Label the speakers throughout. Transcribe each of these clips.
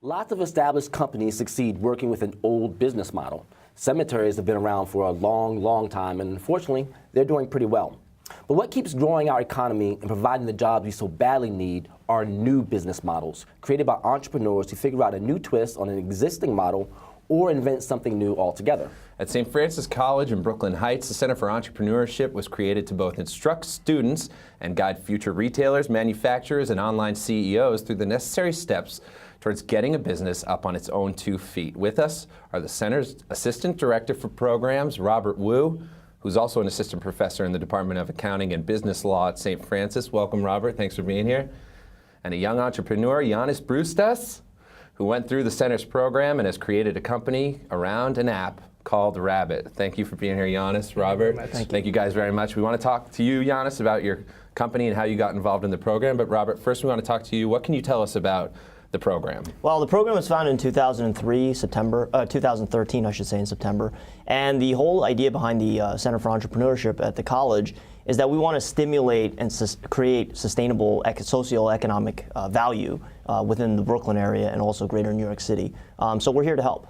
Speaker 1: Lots of established companies succeed working with an old business model. Cemeteries have been around for a long, long time, and unfortunately, they're doing pretty well. But what keeps growing our economy and providing the jobs we so badly need are new business models, created by entrepreneurs who figure out a new twist on an existing model or invent something new altogether.
Speaker 2: At St. Francis College in Brooklyn Heights, the Center for Entrepreneurship was created to both instruct students and guide future retailers, manufacturers, and online CEOs through the necessary steps towards getting a business up on its own 2 feet. With us are the Center's Assistant Director for Programs, Robert Wu, who's also an assistant professor in the Department of Accounting and Business Law at St. Francis. Welcome, Robert. Thanks for being here. And a young entrepreneur, Yiannis Broustas, who went through the Center's program and has created a company around an app called Rabt. Thank you for being here, Yiannis, Robert. Thank you guys very much. We want to talk to you, Yiannis, about your company and how you got involved in the program. But Robert, first we want to talk to you. What can you tell us about the program?
Speaker 3: Well, the program was founded in 2013, I should say, in September. And the whole idea behind the Center for Entrepreneurship at the college is that we want to stimulate and create sustainable socioeconomic value within the Brooklyn area and also greater New York City. So we're here to help.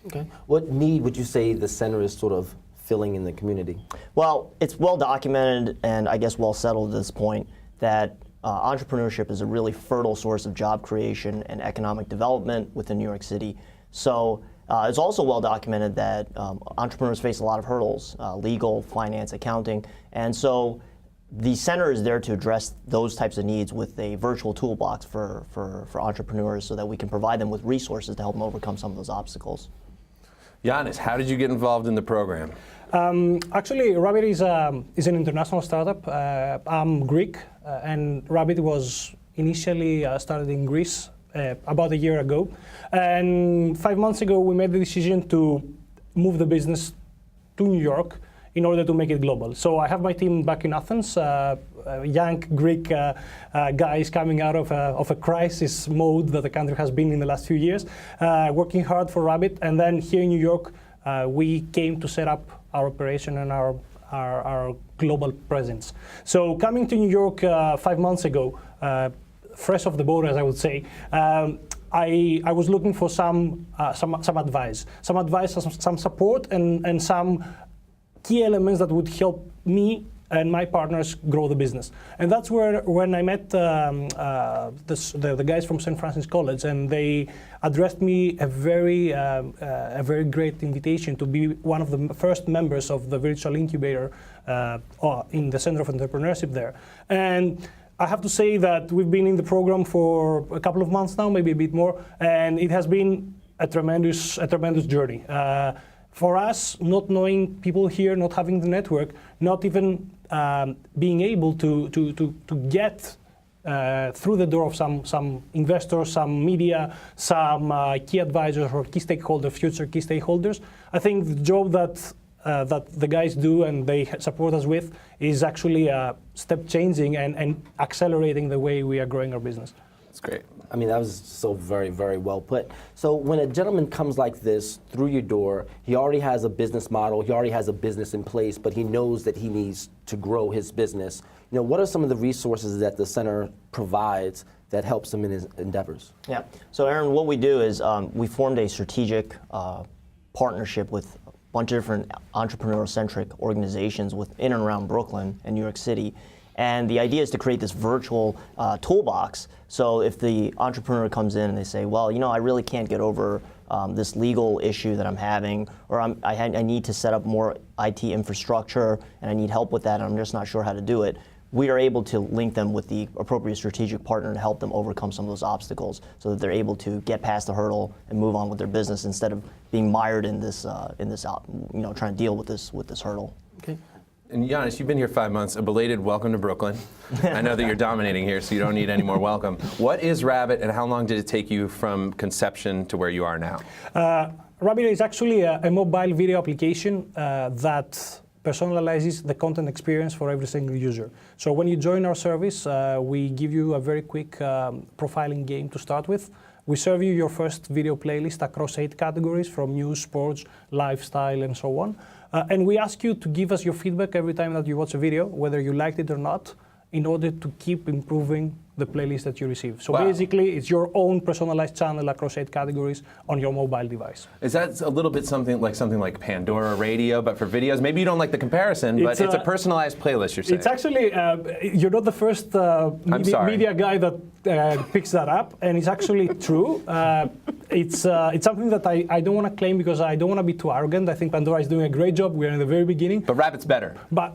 Speaker 1: Okay. What need would you say the center is sort of filling in the community?
Speaker 3: Well, it's well documented and I guess well settled at this point that entrepreneurship is a really fertile source of job creation and economic development within New York City. So it's also well documented that entrepreneurs face a lot of hurdles, legal, finance, accounting, and so the center is there to address those types of needs with a virtual toolbox for entrepreneurs so that we can provide them with resources to help them overcome some of those obstacles.
Speaker 2: Yiannis, how did you get involved in the program?
Speaker 4: Actually, Rabt is an international startup. I'm Greek, and Rabt was initially started in Greece about a year ago. And 5 months ago, we made the decision to move the business to New York in order to make it global. So I have my team back in Athens, young Greek guys coming out of a crisis mode that the country has been in the last few years, working hard for Rabt. And then here in New York, we came to set up our operation and our global presence. So coming to New York 5 months ago, fresh off the boat, as I would say, I was looking for some advice, some support, and some key elements that would help me and my partners grow the business. And that's when I met the guys from St. Francis College, and they addressed me a very great invitation to be one of the first members of the virtual incubator in the Center of Entrepreneurship there. And I have to say that we've been in the program for a couple of months now, maybe a bit more, and it has been a tremendous journey. For us, not knowing people here, not having the network, not even being able to get through the door of some investors, some media, some key advisors or key stakeholders, future key stakeholders, I think the job that the guys do and they support us with is actually step changing and accelerating the way we are growing our business.
Speaker 2: That's great.
Speaker 1: I mean, that was so very, very well put. So when a gentleman comes like this through your door, he already has a business model, he already has a business in place, but he knows that he needs to grow his business. You know, what are some of the resources that the center provides that helps him in his endeavors?
Speaker 3: Yeah. So Aaron, what we do is we formed a strategic partnership with a bunch of different entrepreneurial-centric organizations in and around Brooklyn and New York City. And the idea is to create this virtual toolbox. So if the entrepreneur comes in and they say, well, you know, I really can't get over this legal issue that I'm having, or I need to set up more IT infrastructure and I need help with that and I'm just not sure how to do it, we are able to link them with the appropriate strategic partner to help them overcome some of those obstacles so that they're able to get past the hurdle and move on with their business instead of being mired in this, trying to deal with this hurdle.
Speaker 1: Okay.
Speaker 2: And Yiannis, you've been here 5 months. A belated welcome to Brooklyn. I know that you're dominating here, so you don't need any more welcome. What is Rabt, and how long did it take you from conception to where you are now?
Speaker 4: Rabt is actually a mobile video application that personalizes the content experience for every single user. So when you join our service, we give you a very quick profiling game to start with. We serve you your first video playlist across 8 categories, from news, sports, lifestyle, and so on. And we ask you to give us your feedback every time that you watch a video, whether you liked it or not, in order to keep improving the playlist that you receive. So
Speaker 2: Wow.
Speaker 4: basically, it's your own personalized channel across 8 categories on your mobile device.
Speaker 2: Is that a little bit something like Pandora Radio, but for videos? Maybe you don't like the comparison, but it's a personalized playlist, you're saying.
Speaker 4: It's actually, you're not the first media guy that picks that up, and it's actually true. It's something that I don't want to claim because I don't want to be too arrogant. I think Pandora is doing a great job. We're in the very beginning.
Speaker 2: But Rabt's better.
Speaker 4: But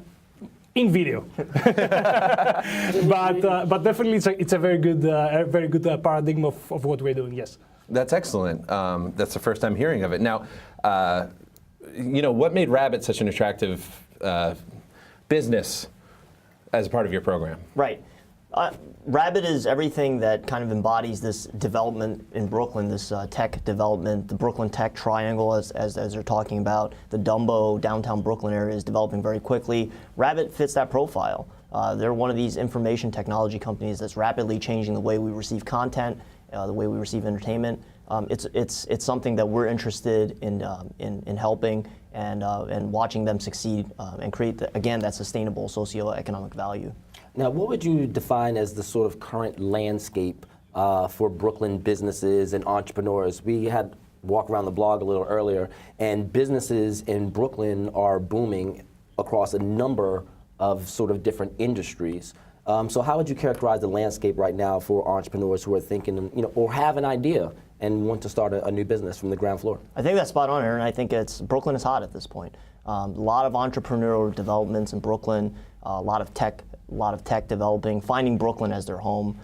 Speaker 4: in video. but definitely it's a very good paradigm of what we're doing, yes.
Speaker 2: That's excellent. That's the first time hearing of it. Now, what made Rabt such an attractive business as a part of your program?
Speaker 3: Right. Rabt is everything that kind of embodies this development in Brooklyn, this tech development, the Brooklyn Tech Triangle, as they're talking about. The Dumbo, downtown Brooklyn area is developing very quickly. Rabt fits that profile. They're one of these information technology companies that's rapidly changing the way we receive content, the way we receive entertainment. It's something that we're interested in helping and watching them succeed and create, again, that sustainable socioeconomic value.
Speaker 1: Now, what would you define as the sort of current landscape for Brooklyn businesses and entrepreneurs? We had walk around the blog a little earlier, and businesses in Brooklyn are booming across a number of sort of different industries. So how would you characterize the landscape right now for entrepreneurs who are thinking, or have an idea and want to start a new business from the ground floor?
Speaker 3: I think that's spot on, Aaron. I think Brooklyn is hot at this point. A lot of entrepreneurial developments in Brooklyn, a lot of tech developing, finding Brooklyn as their home.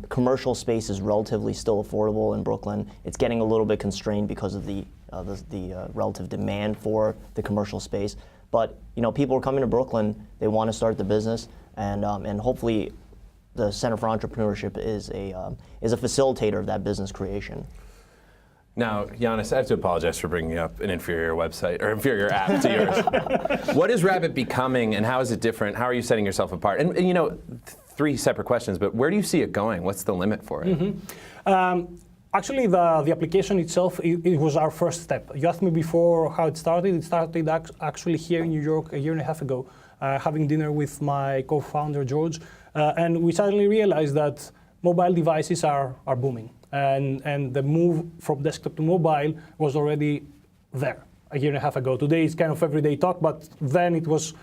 Speaker 3: Commercial space is relatively still affordable in Brooklyn. It's getting a little bit constrained because of the relative demand for the commercial space. But people are coming to Brooklyn. They want to start the business, and hopefully, the Center for Entrepreneurship is a facilitator of that business creation.
Speaker 2: Now, Yiannis, I have to apologize for bringing up an inferior website or inferior app to yours. What is Rabt becoming, and how is it different? How are you setting yourself apart? And 3 separate questions, but where do you see it going? What's the limit for it?
Speaker 4: Mm-hmm. Actually, the application itself, it was our first step. You asked me before how it started. It started actually here in New York a year and a half ago, having dinner with my co-founder, George, and we suddenly realized that mobile devices are booming. And the move from desktop to mobile was already there a year and a half ago. Today it's kind of everyday talk, but then it was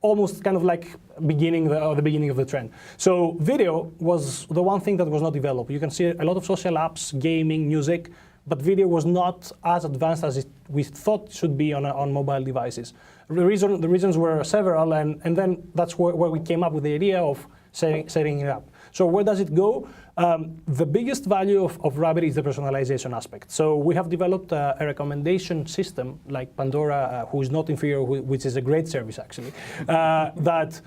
Speaker 4: almost kind of like the beginning of the trend. So video was the one thing that was not developed. You can see a lot of social apps, gaming, music, but video was not as advanced as we thought it should be on mobile devices. The reasons were several, and then that's where we came up with the idea of setting it up. So where does it go? The biggest value of Rabt is the personalization aspect. So we have developed a recommendation system like Pandora, who is not inferior, which is a great service actually, that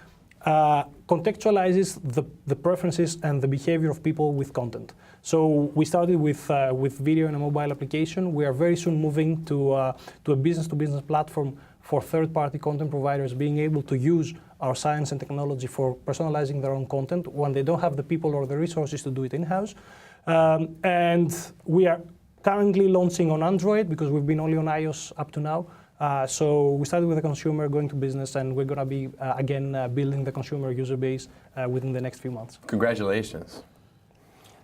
Speaker 4: contextualizes the preferences and the behavior of people with content. So we started with video in a mobile application. We are very soon moving to a business-to-business platform for third-party content providers being able to use our science and technology for personalizing their own content when they don't have the people or the resources to do it in-house. And we are currently launching on Android because we've been only on iOS up to now. So we started with the consumer, going to business, and we're going to be, again, building the consumer user base within the next few months.
Speaker 2: Congratulations.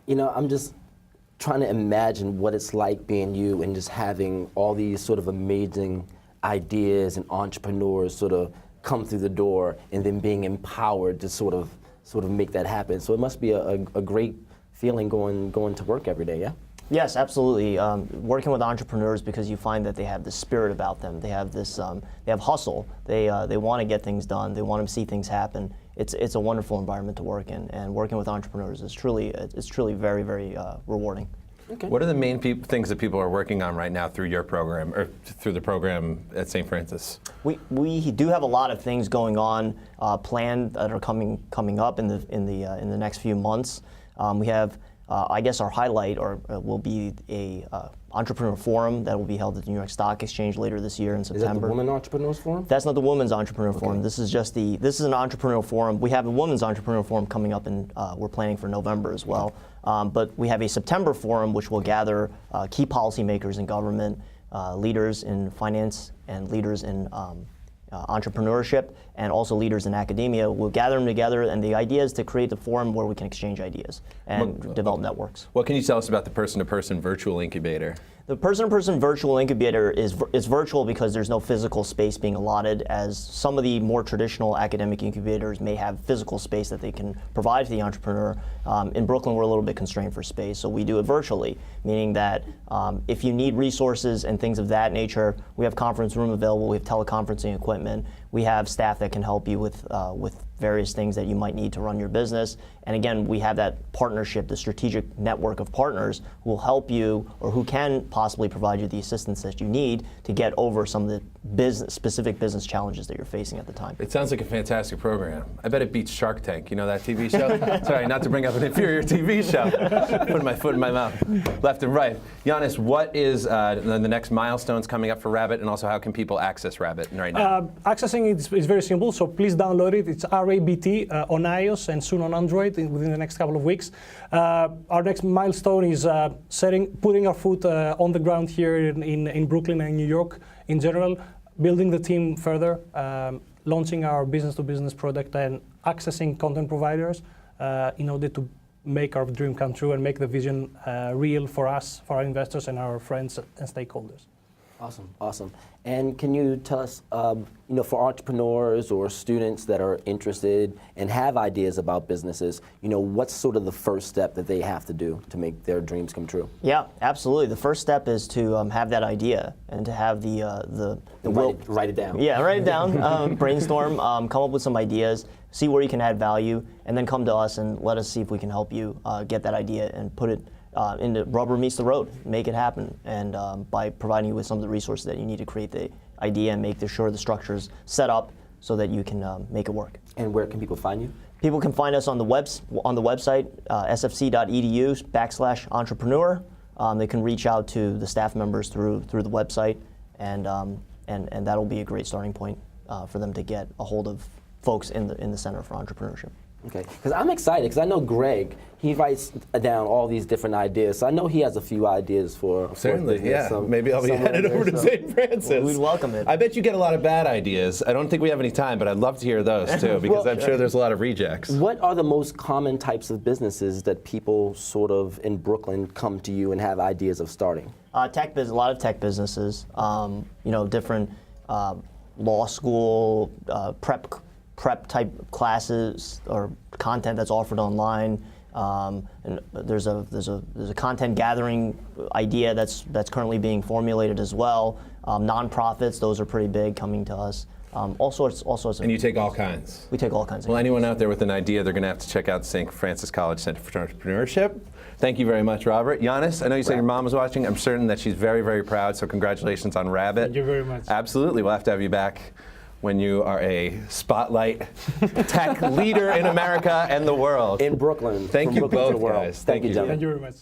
Speaker 1: I'm just trying to imagine what it's like being you and just having all these sort of amazing ideas and entrepreneurs sort of come through the door and then being empowered to sort of make that happen. So it must be a great feeling going to work every day, yeah?
Speaker 3: Yes, absolutely. Working with entrepreneurs, because you find that they have this spirit about them. They have this, they have hustle. They want to get things done. They want to see things happen. It's a wonderful environment to work in, and working with entrepreneurs is truly very, very rewarding.
Speaker 2: Okay. What are the main things that people are working on right now through your program, or through the program at St. Francis?
Speaker 3: We do have a lot of things going on planned that are coming up in the next few months. We have, I guess, our highlight will be a entrepreneur forum that will be held at the New York Stock Exchange later this year in September.
Speaker 1: Is that the Women Entrepreneurs Forum?
Speaker 3: That's not the Women's Entrepreneur Forum. This is just this is an entrepreneurial forum. We have a Women's Entrepreneur Forum coming up, and we're planning for November as well. But we have a September forum, which will gather key policymakers in government, leaders in finance, and leaders in entrepreneurship and also leaders in academia. We'll gather them together, and the idea is to create the forum where we can exchange ideas and develop networks.
Speaker 2: What can you tell us about the person-to-person virtual incubator?
Speaker 3: The person-to-person virtual incubator is virtual because there's no physical space being allotted, as some of the more traditional academic incubators may have physical space that they can provide to the entrepreneur. In Brooklyn, we're a little bit constrained for space, so we do it virtually, meaning that if you need resources and things of that nature, we have conference room available, we have teleconferencing equipment, we have staff that can help you with various things that you might need to run your business. And again, we have that partnership, the strategic network of partners who will help you or who can possibly provide you the assistance that you need to get over some of the specific business challenges that you're facing at the time.
Speaker 2: It sounds like a fantastic program. I bet it beats Shark Tank. You know that TV show? Sorry, not to bring up an inferior TV show. Putting my foot in my mouth, left and right. Yiannis, what is the next milestones coming up for Rabt, and also how can people access Rabt right now?
Speaker 4: Accessing it is very simple, so please download it. It's RABT on iOS and soon on Android within the next couple of weeks. Our next milestone is putting our foot on the ground here in Brooklyn and New York in general, building the team further, launching our business-to-business product, and accessing content providers in order to make our dream come true and make the vision real for us, for our investors, and our friends and stakeholders.
Speaker 1: Awesome, awesome. And can you tell us, for entrepreneurs or students that are interested and have ideas about businesses, what's sort of the first step that they have to do to make their dreams come true?
Speaker 3: Yeah, absolutely. The first step is to have that idea and to have the will.
Speaker 1: Write it down.
Speaker 3: Yeah, write it down, brainstorm, come up with some ideas, see where you can add value, and then come to us and let us see if we can help you get that idea and put it into rubber meets the road, make it happen, and by providing you with some of the resources that you need to create the idea and make sure the structure's set up so that you can make it work.
Speaker 1: And where can people find you?
Speaker 3: People can find us on the website, sfc.edu/entrepreneur. They can reach out to the staff members through the website, and that'll be a great starting point for them to get a hold of folks in the Center for Entrepreneurship.
Speaker 1: Okay, because I'm excited because I know Greg, he writes down all these different ideas, so I know he has a few ideas for
Speaker 2: Certainly, yeah.
Speaker 1: Some,
Speaker 2: maybe I'll be headed over to St. Francis.
Speaker 3: We'd welcome it.
Speaker 2: I bet you get a lot of bad ideas. I don't think we have any time, but I'd love to hear those too, because I'm sure there's a lot of rejects.
Speaker 1: What are the most common types of businesses that people sort of in Brooklyn come to you and have ideas of starting?
Speaker 3: A lot of tech businesses, different law school, prep type classes or content that's offered online. And there's a content gathering idea that's currently being formulated as well. Nonprofits, those are pretty big, coming to us. All sorts of.
Speaker 2: And you take all kinds.
Speaker 3: We take all kinds.
Speaker 2: Well, anyone out there with an idea, they're going to have to check out St. Francis College Center for Entrepreneurship. Thank you very much, Robert. Yiannis, I know you said your mom was watching. I'm certain that she's very, very proud. So congratulations on Rabt.
Speaker 4: Thank you very much.
Speaker 2: Absolutely, we'll have to have you back when you are a spotlight tech leader in America and the world.
Speaker 1: In Brooklyn.
Speaker 2: Thank you
Speaker 1: Brooklyn to
Speaker 2: both,
Speaker 1: the world.
Speaker 2: guys.
Speaker 1: Thank you, gentlemen.
Speaker 4: Thank you very much.